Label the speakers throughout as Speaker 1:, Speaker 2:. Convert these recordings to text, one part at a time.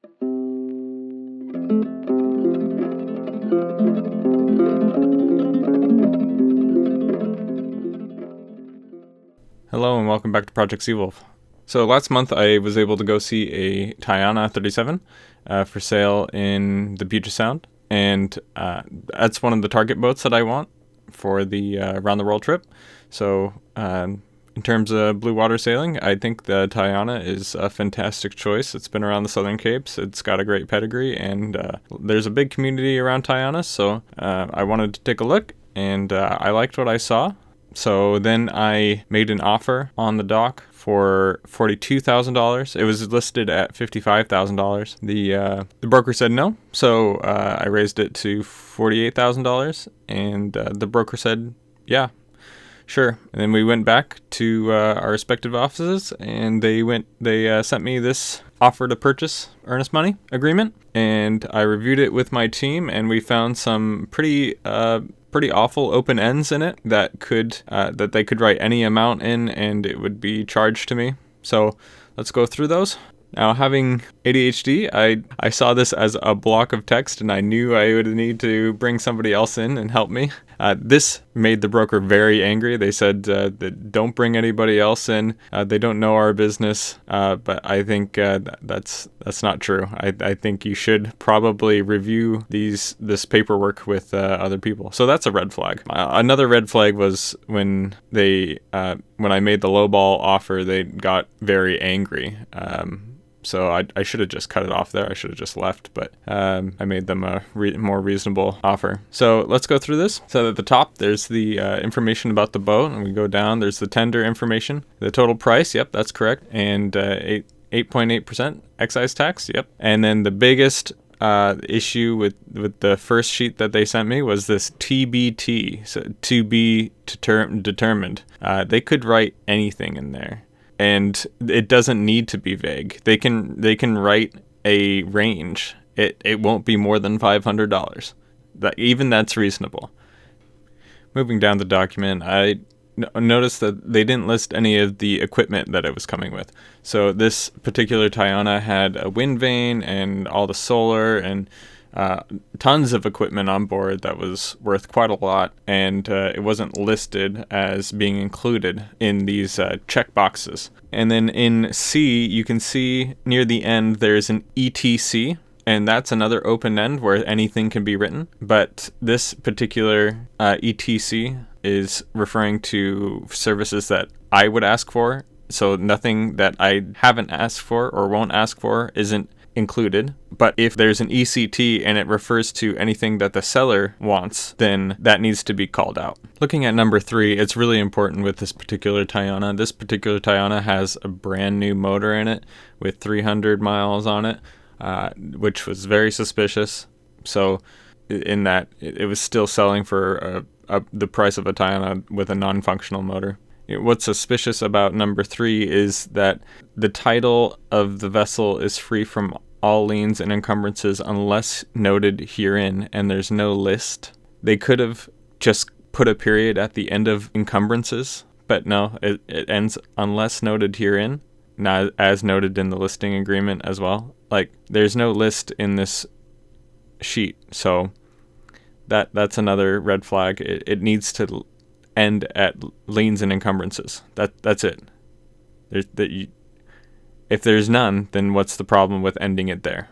Speaker 1: Hello and welcome back to Project Seawolf. So last month I was able to go see a Tayana 37 for sale in the Puget Sound, and that's one of the target boats that I want for the around the world trip. So in terms of blue water sailing, I think the Tayana is a fantastic choice. It's been around the Southern Capes, it's got a great pedigree, and there's a big community around Tayana, so I wanted to take a look, and I liked what I saw. So then I made an offer on the dock for $42,000. It was listed at $55,000. The broker said no, so I raised it to $48,000, and the broker said, yeah, sure. And then we went back to our respective offices, and they sent me this offer to purchase earnest money agreement, and I reviewed it with my team, and we found some pretty awful open ends in it that they could write any amount in and it would be charged to me. So let's go through those. Now, having ADHD, I saw this as a block of text, and I knew I would need to bring somebody else in and help me. This made the broker very angry. They said that don't bring anybody else in. They don't know our business. But I think that's not true. I think you should probably review this paperwork with other people. So that's a red flag. Another red flag was when I made the lowball offer, they got very angry. So I should have just cut it off there. I should have just left, but I made them a more reasonable offer. So let's go through this. So at the top, there's the information about the boat, and we go down. There's the tender information, the total price. Yep, that's correct. And 8.8% excise tax. Yep. And then the biggest issue with the first sheet that they sent me was this TBT, so to be determined. They could write anything in there. And it doesn't need to be vague. They can write a range. It won't be more than $500. That's reasonable. Moving down the document, I noticed that they didn't list any of the equipment that it was coming with. So this particular Tayana had a wind vane and all the solar and tons of equipment on board that was worth quite a lot, and it wasn't listed as being included in these check boxes. And then in C, you can see near the end there's an ETC, and that's another open end where anything can be written. But this particular ETC is referring to services that I would ask for, so nothing that I haven't asked for or won't ask for isn't included. But if there's an ECT and it refers to anything that the seller wants, then that needs to be called out. Looking at number 3, it's really important with this particular Tayana. This particular Tayana has a brand new motor in it with 300 miles on it, which was very suspicious. So in that it was still selling for the price of a Tayana with a non-functional motor. What's suspicious about number 3 is that the title of the vessel is free from all liens and encumbrances unless noted herein, and there's no list. They could have just put a period at the end of encumbrances, but no, it ends unless noted herein, not as noted in the listing agreement as well. Like, there's no list in this sheet, so that's another red flag. It needs to end at liens and encumbrances. That's it. If there's none, then what's the problem with ending it there?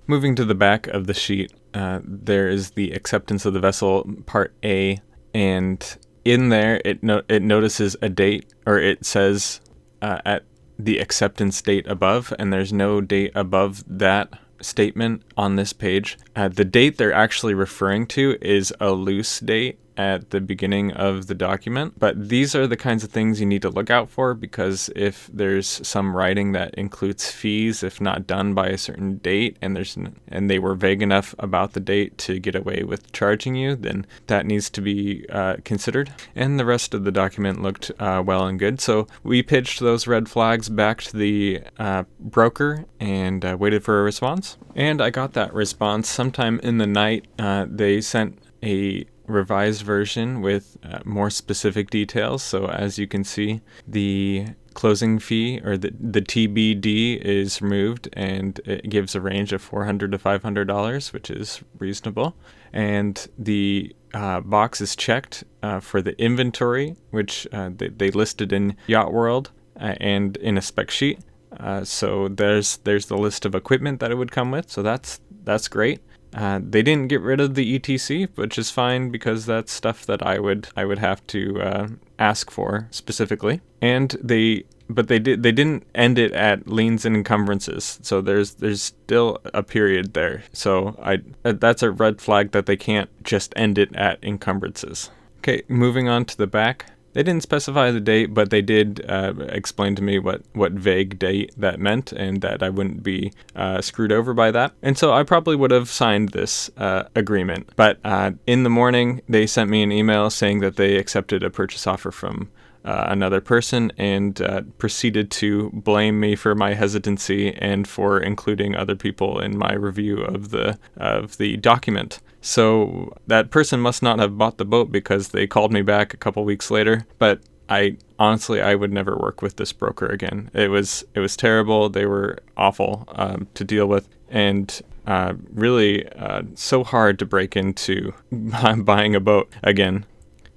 Speaker 1: Moving to the back of the sheet, there is the acceptance of the vessel, part A, and in there it notices a date, or it says at the acceptance date above, and there's no date above that statement on this page. The date they're actually referring to is a loose date at the beginning of the document, but these are the kinds of things you need to look out for, because if there's some writing that includes fees if not done by a certain date, and they were vague enough about the date to get away with charging you, then that needs to be considered. And the rest of the document looked well and good, so we pitched those red flags back to the broker and waited for a response, and I got that response sometime in the night. They sent a revised version with more specific details. So as you can see, the closing fee, or the TBD, is removed, and it gives a range of $400 to $500, which is reasonable. And the box is checked for the inventory, which they listed in Yacht World and in a spec sheet. So there's the list of equipment that it would come with. So that's great. They didn't get rid of the ETC, which is fine because that's stuff that I would have to ask for specifically. And they didn't end it at liens and encumbrances. So there's still a period there. So that's a red flag that they can't just end it at encumbrances. Okay, moving on to the back. They didn't specify the date, but they did explain to me what vague date that meant, and that I wouldn't be screwed over by that. And so I probably would have signed this agreement. But in the morning, they sent me an email saying that they accepted a purchase offer from another person, and proceeded to blame me for my hesitancy and for including other people in my review of the document. So that person must not have bought the boat, because they called me back a couple weeks later. But I would never work with this broker again. It was terrible. They were awful to deal with, and really so hard to break into buying a boat again.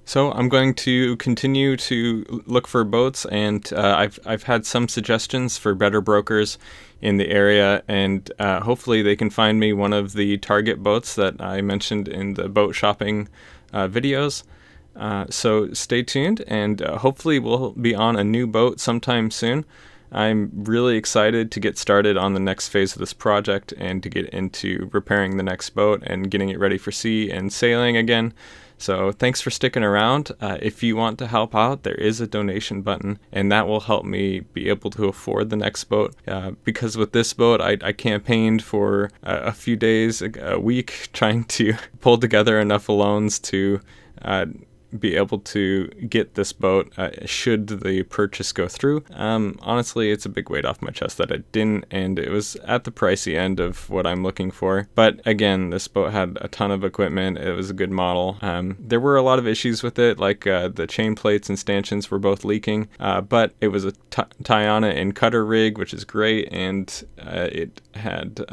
Speaker 1: So I'm going to continue to look for boats, and I've had some suggestions for better brokers in the area, and hopefully they can find me one of the target boats that I mentioned in the boat shopping videos. So stay tuned, and hopefully we'll be on a new boat sometime soon. I'm really excited to get started on the next phase of this project, and to get into repairing the next boat and getting it ready for sea and sailing again. So thanks for sticking around. If you want to help out, there is a donation button, and that will help me be able to afford the next boat. Because with this boat, I campaigned for a few days, a week, trying to pull together enough loans to be able to get this boat should the purchase go through. Honestly, it's a big weight off my chest that it didn't, and it was at the pricey end of what I'm looking for. But again, this boat had a ton of equipment. It was a good model. There were a lot of issues with it, like the chain plates and stanchions were both leaking, but it was a Tayana and cutter rig, which is great, and it had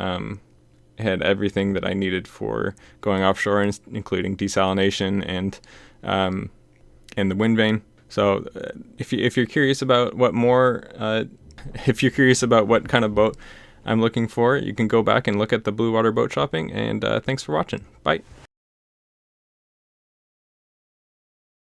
Speaker 1: everything that I needed for going offshore, including desalination and the wind vane. So if you're curious about what kind of boat I'm looking for, you can go back and look at the Blue Water boat shopping. And thanks for watching. Bye.